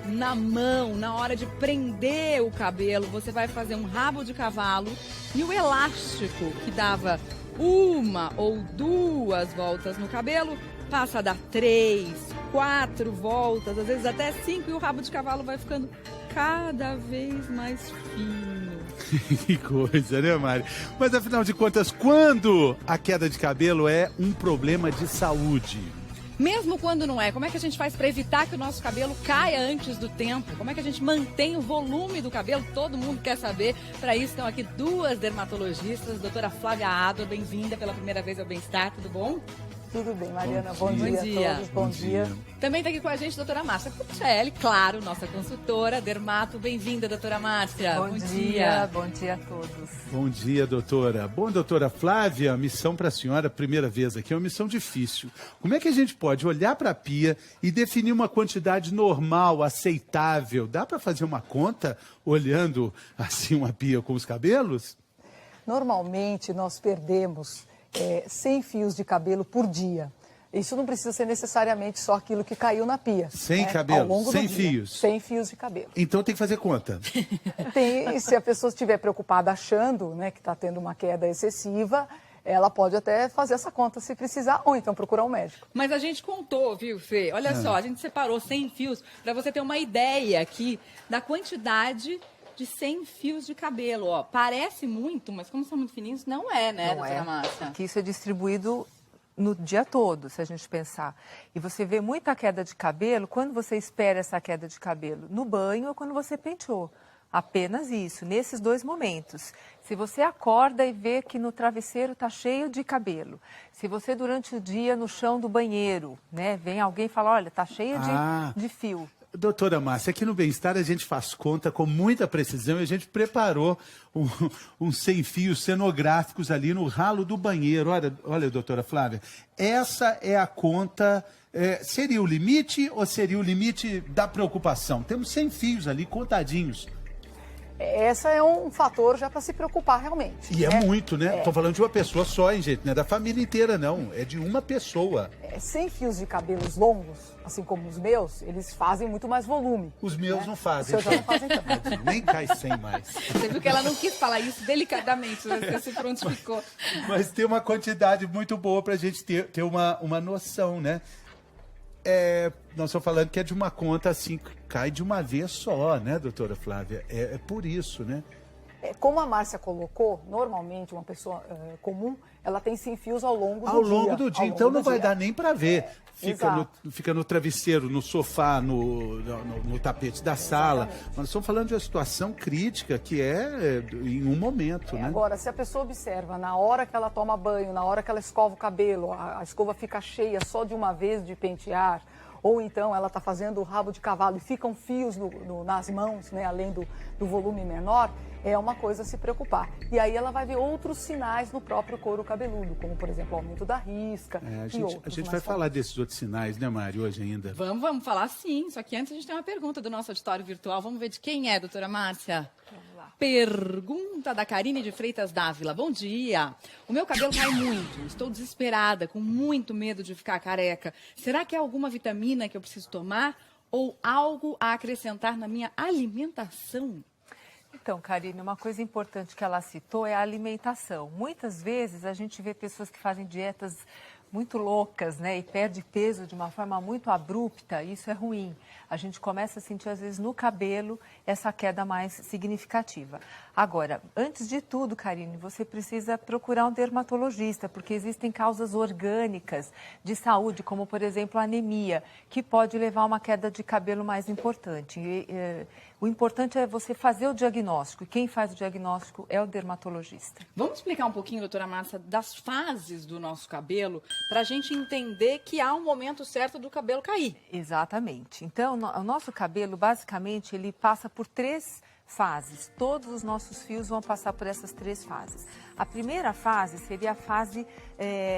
Na mão, na hora de prender o cabelo, você vai fazer um rabo de cavalo e o elástico que dava 1 ou 2 voltas no cabelo passa a dar 3, 4 voltas, às vezes até 5, e o rabo de cavalo vai ficando cada vez mais fino. Que coisa, né, Mari? Mas afinal de contas, quando a queda de cabelo é um problema de saúde? Mesmo quando não é, como é que a gente faz para evitar que o nosso cabelo caia antes do tempo? Como é que a gente mantém o volume do cabelo? Todo mundo quer saber. Para isso estão aqui 2 dermatologistas. Doutora Flávia Adler, bem-vinda pela primeira vez ao Bem-Estar, tudo bom? Tudo bem, Mariana. Bom dia a todos. Bom dia. Também está aqui com a gente a doutora Márcia Cuccelli, claro, nossa consultora, dermato. Bem-vinda, doutora Márcia. Bom dia a todos. Bom dia, doutora. Bom, doutora Flávia, a missão para a senhora, primeira vez aqui, é uma missão difícil. Como é que a gente pode olhar para a pia e definir uma quantidade normal, aceitável? Dá para fazer uma conta olhando assim uma pia com os cabelos? Normalmente nós perdemos 100 fios de cabelo por dia. Isso não precisa ser necessariamente só aquilo que caiu na pia. 100 Ao cabelos, longo do 100 dia. fios. 100 fios de cabelo. Então tem que fazer conta. Se a pessoa estiver preocupada achando, né, que está tendo uma queda excessiva, ela pode até fazer essa conta se precisar, ou então procurar um médico. Mas a gente contou, viu, Fê? Olha só, a gente separou 100 fios para você ter uma ideia aqui da quantidade de 100 fios de cabelo, ó. Parece muito, mas como são muito fininhos, não é, né, doutora Márcia? Que isso é distribuído no dia todo, se a gente pensar. E você vê muita queda de cabelo, quando você espera essa queda de cabelo? No banho ou quando você penteou. Apenas isso, nesses 2 momentos. Se você acorda e vê que no travesseiro está cheio de cabelo, se você durante o dia no chão do banheiro, né, vem alguém e fala, olha, está cheio de fio. Doutora Márcia, aqui no Bem-Estar a gente faz conta com muita precisão e a gente preparou uns 100 fios cenográficos ali no ralo do banheiro. Olha, doutora Flávia, essa é a conta. Seria o limite ou seria o limite da preocupação? Temos 100 fios ali contadinhos. Essa é um fator já para se preocupar realmente. E é muito, né? Estou falando de uma pessoa só, hein, gente? Não é da família inteira, não. É de uma pessoa. 100 fios de cabelos longos, assim como os meus, eles fazem muito mais volume. Os meus não fazem. Os seus já não fazem tanto. Nem cai 100 mais. Você viu que ela não quis falar isso delicadamente, você se prontificou. Mas tem uma quantidade muito boa para a gente ter uma noção, né? Nós estamos falando que é de uma conta assim, cai de uma vez só, né, doutora Flávia? É por isso, né? Como a Márcia colocou, normalmente uma pessoa comum, ela tem 100 fios ao longo do dia. Ao longo do dia, então não vai dar nem para ver. Fica no travesseiro, no sofá, no tapete da sala. Mas nós estamos falando de uma situação crítica que é em um momento, né? Agora, se a pessoa observa na hora que ela toma banho, na hora que ela escova o cabelo, a escova fica cheia só de uma vez de pentear, ou então ela está fazendo o rabo de cavalo e ficam fios nas mãos, né, além do volume menor, é uma coisa a se preocupar. E aí ela vai ver outros sinais no próprio couro cabeludo, como, por exemplo, o aumento da risca a gente vai falar desses outros sinais, né, Mari, hoje ainda? Vamos falar sim, só que antes a gente tem uma pergunta do nosso auditório virtual. Vamos ver de quem é, doutora Márcia? Vamos lá. Pergunta da Karine de Freitas Dávila. Bom dia. O meu cabelo cai muito. Estou desesperada, com muito medo de ficar careca. Será que há alguma vitamina que eu preciso tomar ou algo a acrescentar na minha alimentação? Então, Karine, uma coisa importante que ela citou é a alimentação. Muitas vezes a gente vê pessoas que fazem dietas muito loucas, né, e perde peso de uma forma muito abrupta, isso é ruim. A gente começa a sentir, às vezes, no cabelo, essa queda mais significativa. Agora, antes de tudo, Karine, você precisa procurar um dermatologista, porque existem causas orgânicas de saúde, como, por exemplo, a anemia, que pode levar a uma queda de cabelo mais importante. O importante é você fazer o diagnóstico, e quem faz o diagnóstico é o dermatologista. Vamos explicar um pouquinho, doutora Márcia, das fases do nosso cabelo, para a gente entender que há um momento certo do cabelo cair. Exatamente. Então, o nosso cabelo, basicamente, ele passa por 3 fases. Todos os nossos fios vão passar por essas 3 fases. A primeira fase seria a fase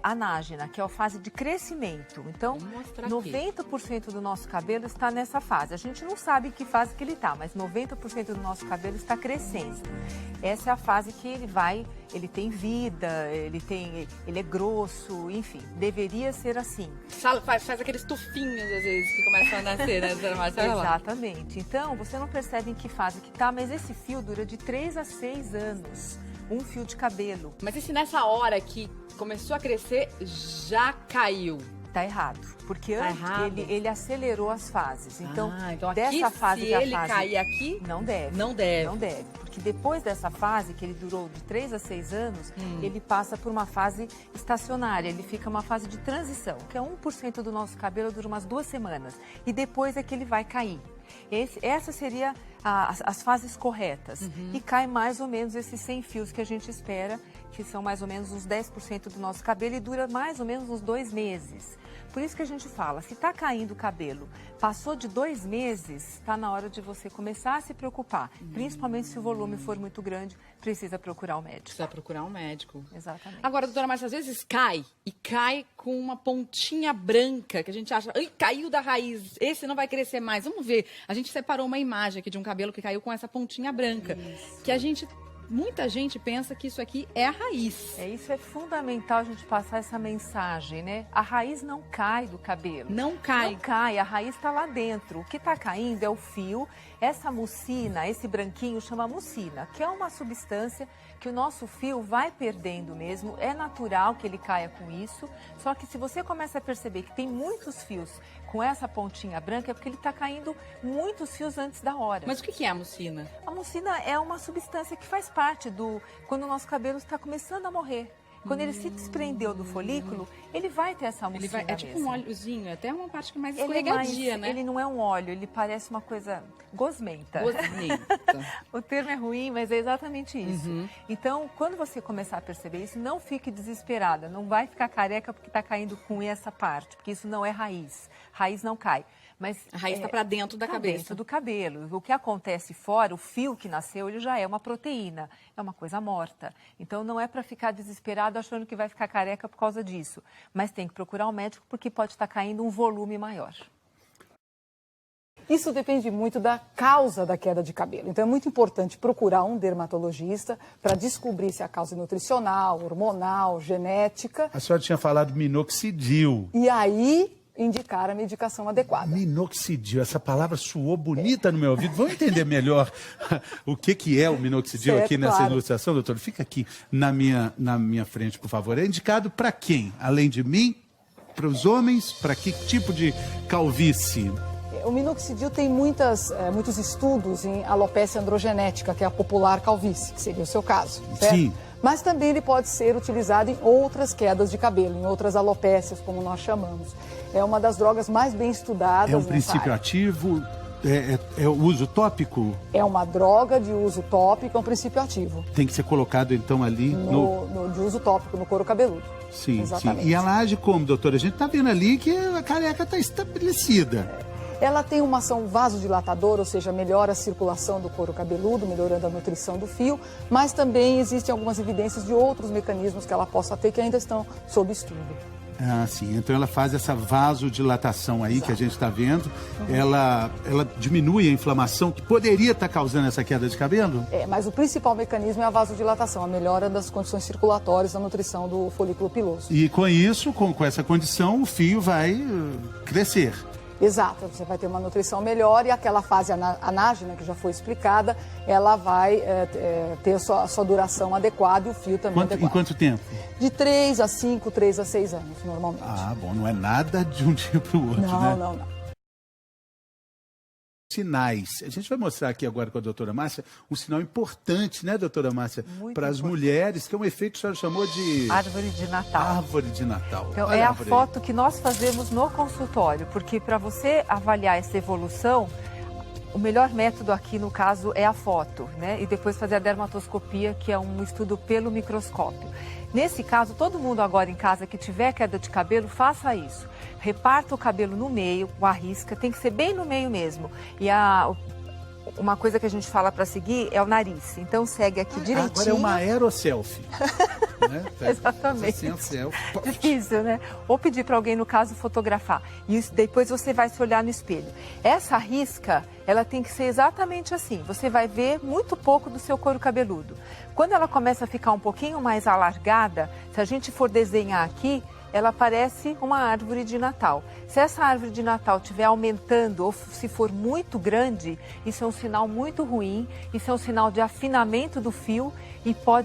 anágena, que é a fase de crescimento. Então, 90% do nosso cabelo está nessa fase. A gente não sabe que fase que ele está, mas 90% do nosso cabelo está crescendo. Essa é a fase que ele tem vida, ele é grosso, enfim, deveria ser assim. Faz aqueles tufinhos, às vezes, que começam a nascer, né, doutora Márcia? Exatamente. Então, você não percebe em que fase que está, mas esse fio dura de 3 a 6 anos. Um fio de cabelo. Mas e se nessa hora que começou a crescer, já caiu? Tá errado, porque antes ele acelerou as fases. Então, então dessa aqui, fase se que a ele fase cair aqui, não deve. Não deve. Não deve, porque depois dessa fase, que ele durou de 3 a 6 anos, ele passa por uma fase estacionária, ele fica uma fase de transição, que é 1% do nosso cabelo dura umas 2 semanas, e depois é que ele vai cair. Essa seria as fases corretas. E cai mais ou menos esses 100 fios que a gente espera, que são mais ou menos uns 10% do nosso cabelo e dura mais ou menos uns 2 meses. Por isso que a gente fala, se está caindo o cabelo, passou de 2 meses, está na hora de você começar a se preocupar. Principalmente se o volume for muito grande, precisa procurar um médico. Precisa procurar um médico. Exatamente. Agora, doutora Márcia, às vezes cai com uma pontinha branca, que a gente acha, caiu da raiz, esse não vai crescer mais. Vamos ver, a gente separou uma imagem aqui de um cabelo que caiu com essa pontinha branca. Isso. Que muita gente pensa que isso aqui é a raiz. Isso é fundamental a gente passar essa mensagem, né? A raiz não cai do cabelo. Não cai. Não cai, a raiz está lá dentro. O que está caindo é o fio. Essa mucina, esse branquinho chama mucina, que é uma substância que o nosso fio vai perdendo mesmo. É natural que ele caia com isso. Só que se você começa a perceber que tem muitos fios com essa pontinha branca, é porque ele está caindo muitos fios antes da hora. Mas o que é a mucina? A mucina é uma substância que faz parte quando o nosso cabelo está começando a morrer. Quando ele se desprendeu do folículo, ele vai ter essa mucina. É tipo um óleozinho, até uma parte que mais escorregadia, né? Ele não é um óleo, ele parece uma coisa gosmenta. O termo é ruim, mas é exatamente isso. Então, quando você começar a perceber isso, não fique desesperada. Não vai ficar careca porque está caindo com essa parte, porque isso não é raiz. Raiz não cai. Mas a raiz está para dentro da cabeça. Dentro do cabelo. O que acontece fora, o fio que nasceu, ele já é uma proteína, é uma coisa morta. Então não é para ficar desesperado achando que vai ficar careca por causa disso. Mas tem que procurar um médico porque pode estar caindo um volume maior. Isso depende muito da causa da queda de cabelo. Então é muito importante procurar um dermatologista para descobrir se a causa é nutricional, hormonal, genética. A senhora tinha falado minoxidil. E aí indicar a medicação adequada. Minoxidil, essa palavra soou bonita no meu ouvido. Vamos entender melhor o que é o minoxidil aqui nessa ilustração, doutor? Fica aqui na minha frente, por favor. É indicado para quem? Além de mim, para os homens, para que tipo de calvície? O minoxidil tem muitos estudos em alopecia androgenética, que é a popular calvície, que seria o seu caso, certo? Sim. Mas também ele pode ser utilizado em outras quedas de cabelo, em outras alopécias, como nós chamamos. É uma das drogas mais bem estudadas. É um princípio ativo? É o uso tópico? É uma droga de uso tópico, é um princípio ativo. Tem que ser colocado, então, ali de uso tópico, no couro cabeludo. Sim, exatamente. Sim. E ela age como, doutora? A gente está vendo ali que a careca está estabelecida. Ela tem uma ação vasodilatadora, ou seja, melhora a circulação do couro cabeludo, melhorando a nutrição do fio, mas também existem algumas evidências de outros mecanismos que ela possa ter que ainda estão sob estudo. Ah, sim. Então ela faz essa vasodilatação aí. Exato. Que a gente está vendo. Ela diminui a inflamação que poderia estar causando essa queda de cabelo? Mas o principal mecanismo é a vasodilatação, a melhora das condições circulatórias da nutrição do folículo piloso. E com isso, com essa condição, o fio vai crescer. Exato, você vai ter uma nutrição melhor e aquela fase anágena, que já foi explicada, ela vai ter a sua duração adequada e o fio também adequado. Em quanto tempo? De 3 a 5, 3 a 6 anos, normalmente. Ah, bom, não é nada de um dia para o outro, né? Não. Sinais. A gente vai mostrar aqui agora com a doutora Márcia um sinal importante, né, doutora Márcia? Para as mulheres, que é um efeito que a senhora chamou de... Árvore de Natal. Árvore de Natal. Então, é a foto que nós fazemos no consultório, porque para você avaliar essa evolução, o melhor método aqui, no caso, é a foto, né? E depois fazer a dermatoscopia, que é um estudo pelo microscópio. Nesse caso, todo mundo agora em casa que tiver queda de cabelo, faça isso. Reparta o cabelo no meio, com a risca, tem que ser bem no meio mesmo. E uma coisa que a gente fala para seguir é o nariz. Então segue aqui direitinho. Agora é uma aeroselfie. Né? Exatamente. Assim, a selfie. Difícil, né? Ou pedir para alguém, no caso, fotografar. E isso, depois você vai se olhar no espelho. Essa risca, ela tem que ser exatamente assim. Você vai ver muito pouco do seu couro cabeludo. Quando ela começa a ficar um pouquinho mais alargada, se a gente for desenhar aqui, ela parece uma árvore de Natal. Se essa árvore de Natal estiver aumentando ou se for muito grande, isso é um sinal muito ruim, isso é um sinal de afinamento do fio e pode